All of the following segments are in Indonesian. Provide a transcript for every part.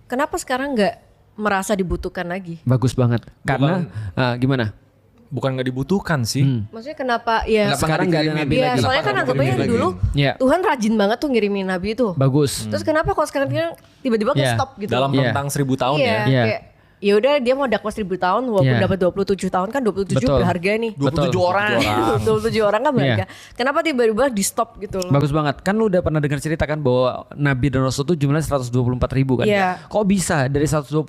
kenapa sekarang nggak merasa dibutuhkan lagi? Bagus banget. Karena gimana? Bukan nggak dibutuhkan sih. Maksudnya kenapa ya? Kenapa sekarang nggak ada nabi Iya, lagi? soalnya kan anggapannya dulu Tuhan rajin banget tuh ngirimin nabi itu. Bagus. Terus kenapa kalau sekarang tiba-tiba kayak stop gitu? Dalam rentang 1000 tahun iya, ya. kayak ya udah dia mau dakwah 1000 tahun walaupun dapat 27 tahun kan 27 Betul. berharga nih. 27 orang. 27 orang kan berharga. Kenapa tiba-tiba di stop gitu loh? Bagus banget. Kan lu udah pernah dengar cerita kan bahwa Nabi dan Rasul itu jumlahnya 124.000 kan. Iya. Kok bisa dari 124.000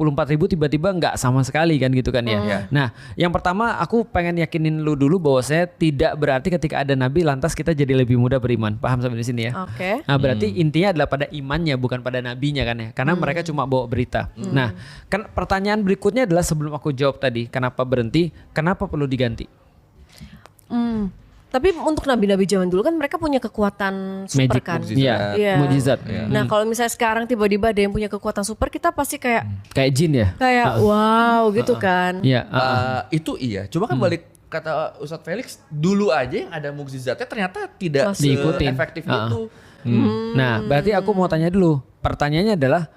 tiba-tiba nggak sama sekali kan gitu kan ya. Nah yang pertama aku pengen yakinin lu dulu bahwa saya tidak berarti ketika ada Nabi lantas kita jadi lebih mudah beriman. Paham sampai di sini ya. Oke. Nah berarti intinya adalah pada imannya bukan pada nabinya kan ya. Karena mereka cuma bawa berita. Nah kan pertanyaan berikutnya adalah sebelum aku jawab tadi kenapa berhenti, kenapa perlu diganti? Tapi untuk nabi-nabi zaman dulu kan mereka punya kekuatan super Magic, kan. Iya. Mujizat. Nah kalau misalnya sekarang tiba-tiba ada yang punya kekuatan super, kita pasti kayak Kayak jin ya? wow gitu kan. Iya. Itu iya. Cuma kan balik kata Ustadz Felix, dulu aja yang ada mukjizatnya ternyata tidak diikutin. efektif itu. Nah berarti aku mau tanya dulu. Pertanyaannya adalah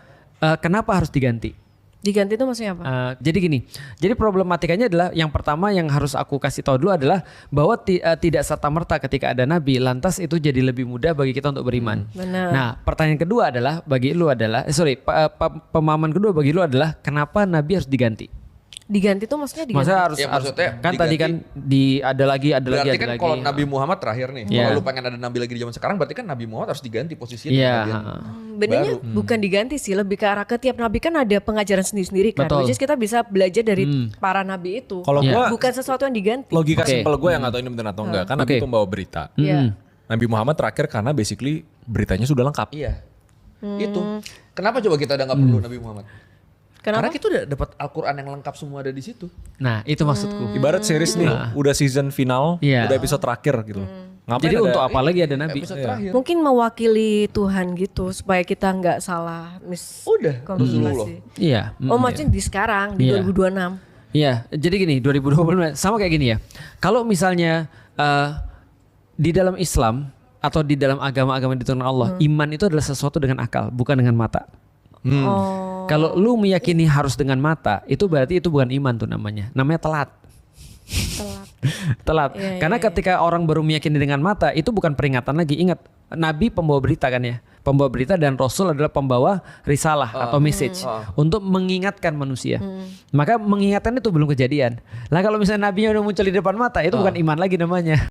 kenapa harus diganti? Diganti itu maksudnya apa? Jadi gini, jadi problematikanya adalah yang pertama yang harus aku kasih tahu dulu adalah bahwa tidak serta-merta ketika ada nabi lantas itu jadi lebih mudah bagi kita untuk beriman. Benar. Nah, pertanyaan kedua adalah bagi lu adalah pemahaman kedua bagi lu adalah kenapa nabi harus diganti? Diganti tuh maksudnya diganti. Maksudnya harus Ya, maksudnya kan tadi kan ada lagi Berarti kan kalau Nabi Muhammad terakhir nih, Iya. kalau lu pengen ada nabi lagi di zaman sekarang, berarti kan Nabi Muhammad harus diganti posisinya. Iya. Benernya bukan diganti sih, lebih ke arah ke tiap nabi kan ada pengajaran sendiri-sendiri kan. Betul. Which is kita bisa belajar dari para nabi itu. Kalau gua bukan sesuatu yang diganti. logika Oke. simpel gue yang nggak tahu ini benar atau enggak. Kan Nabi Oke. pembawa berita. Iya. Nabi Muhammad terakhir karena basically beritanya sudah lengkap. Iya. Itu. Kenapa coba kita udah nggak perlu Nabi Muhammad? Kenapa? Karena kita udah dapat Al-Quran yang lengkap semua ada di situ. Nah, itu maksudku. Ibarat series nih, udah season final, Iya. udah episode terakhir gitu. Ngapain Jadi ada- untuk apa lagi ada nabi? Episode terakhir. Mungkin mewakili Tuhan gitu supaya kita nggak salah Udah. miskonsultasi. Iya. Oh maksudnya di sekarang di Iya. 2026. Iya, jadi gini 2020 sama kayak gini ya. Kalau misalnya di dalam Islam atau di dalam agama-agama diturunkan Allah, iman itu adalah sesuatu dengan akal, bukan dengan mata. Oh. Kalau lu meyakini harus dengan mata, itu berarti itu bukan iman tuh namanya. Namanya telat. Telat. Iya, Karena ketika orang baru meyakini dengan mata, itu bukan peringatan lagi. Ingat, Nabi pembawa berita kan ya. Pembawa berita dan Rasul adalah pembawa risalah atau message untuk mengingatkan manusia. Maka mengingatkan itu belum kejadian. Lah kalau misalnya Nabinya udah muncul di depan mata, itu bukan iman lagi namanya.